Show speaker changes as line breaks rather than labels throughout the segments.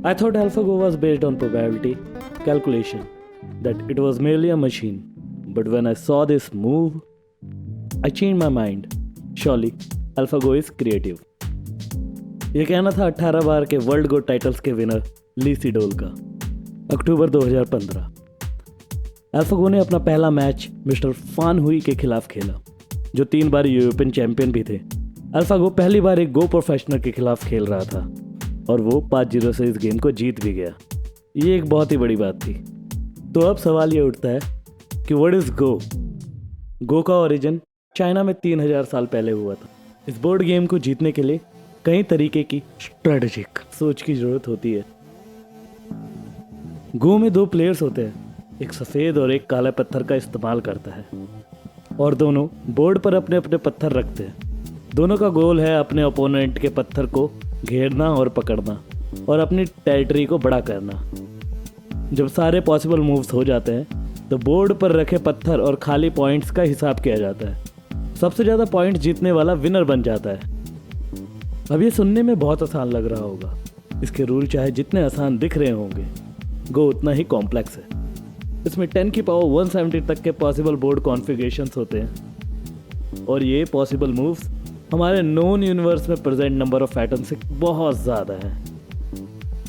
I thought AlphaGo was based on probability calculation, that it was merely a machine. But when I saw this move, I changed my mind. Surely, AlphaGo is creative. ये कहना था 18 बार के world go titles के winner ली सीडोल का। अक्टूबर 2015। AlphaGo ने अपना पहला match mister फान हुई के खिलाफ खेला, जो 3 बार यूरोपियन चैंपियन भी थे। AlphaGo पहली बार एक गो प्रोफेशनल के खिलाफ खेल रहा था और वो 5-0 से इस गेम को जीत भी गया। ये एक बहुत ही बड़ी बात थी। तो अब सवाल ये उठता है कि व्हाट इज गो? गो का ओरिजिन चाइना में 3000 साल पहले हुआ था। इस बोर्ड गेम को जीतने के लिए कई तरीके की स्ट्रेटेजिक सोच की जरूरत होती है। गो में 2 प्लेयर्स होते हैं, एक सफ़ेद और एक काला पत्थर का इस्तेमाल करता है, और दोनों बोर्ड पर अपने अपने पत्थर रखते हैं। दोनों का गोल है अपने ओपोनेंट के पत्थर को घेरना और पकड़ना और अपनी टेरिटरी को बड़ा करना। जब सारे पॉसिबल मूव्स हो जाते हैं तो बोर्ड पर रखे पत्थर और खाली पॉइंट्स का हिसाब किया जाता है। सबसे ज़्यादा पॉइंट जीतने वाला विनर बन जाता है। अब ये सुनने में बहुत आसान लग रहा होगा। इसके रूल चाहे जितने आसान दिख रहे होंगे, गो उतना ही कॉम्प्लेक्स है। इसमें 10 की पावर 170 तक के पॉसिबल बोर्ड कॉन्फ़िगरेशंस होते हैं, और ये पॉसिबल मूव्स हमारे नोन यूनिवर्स में प्रेजेंट नंबर ऑफ एटम से बहुत ज़्यादा है।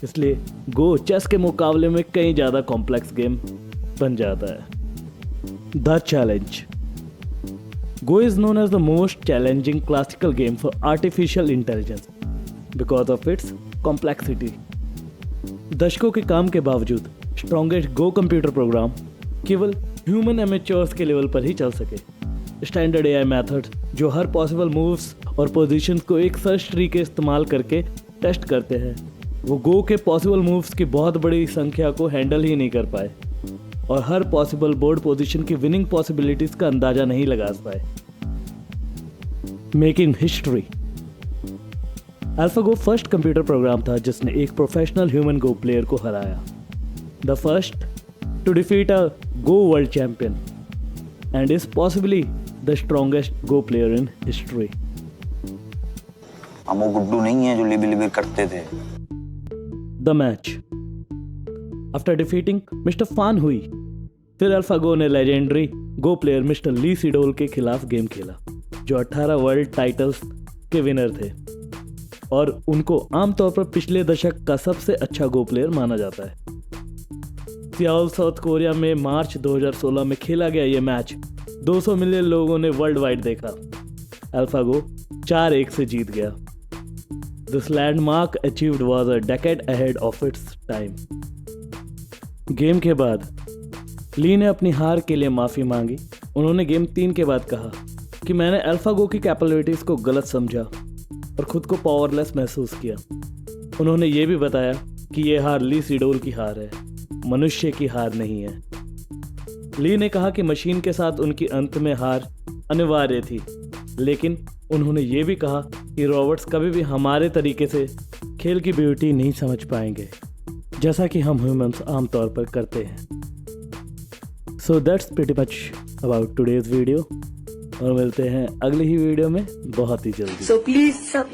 इसलिए गो चेस के मुकाबले में कहीं ज़्यादा कॉम्प्लेक्स गेम बन जाता है। The challenge. Go is known as the most challenging classical game for artificial intelligence because of its complexity. दशकों के काम के बावजूद स्ट्रॉन्गेस्ट गो कंप्यूटर प्रोग्राम केवल ह्यूमन एमेच्योर्स के लेवल पर ही चल सके। स्टैंडर्ड एआई मेथड जो हर पॉसिबल मूव्स और पोजीशंस को एक सर्च ट्री के इस्तेमाल करके टेस्ट करते हैं, वो गो के पॉसिबल मूव्स की बहुत बड़ी संख्या को हैंडल ही नहीं कर पाए और हर पॉसिबल बोर्ड पोजीशन की विनिंग पॉसिबिलिटीज का अंदाजा नहीं लगा पाए। Making history. AlphaGo first computer program था जिसने एक प्रोफेशनल ह्यूमन गो प्लेयर को हराया। The first to defeat a go world champion and is possibly the strongest Go player in history.
हम वो गुड्डू नहीं है जो लिबी लिबी करते थे।
The match. After defeating Mr. Fan Hui, फिर AlphaGo ने लेजेंडरी गो प्लेयर मिस्टर ली सीडोल के खिलाफ गेम खेला, जो 18 वर्ल्ड टाइटल्स के विनर थे और उनको आमतौर पर पिछले दशक का सबसे अच्छा गो प्लेयर माना जाता है। सियोल साउथ कोरिया में मार्च 2016 में खेला गया ये मैच 200 मिलियन लोगों ने वर्ल्ड वाइड देखा। AlphaGo 4-1 से जीत गया। This landmark achieved was a decade ahead of its time. Game के बाद ली ने अपनी हार के लिए माफ़ी मांगी। उन्होंने गेम 3 के बाद कहा कि मैंने AlphaGo की कैपेबिलिटीज़ को गलत समझा और खुद को पावरलेस महसूस किया। उन्होंने ये भी बताया कि ये हार ली सीडोल की हार है, मनुष्य की हार नहीं है। ली ने कहा कि मशीन के साथ उनकी अंत में हार अनिवार्य थी, लेकिन उन्होंने ये भी कहा कि रोबोट्स कभी भी हमारे तरीके से खेल की ब्यूटी नहीं समझ पाएंगे, जैसा कि हम ह्यूमंस आमतौर पर करते हैं। So that's pretty much about today's video, और मिलते हैं अगली ही वीडियो में बहुत ही जल्दी।
सो प्लीज सब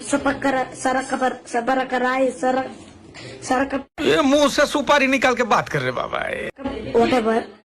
ये मुंह से सुपारी निकाल के बात कर रहे बाबा।
whatever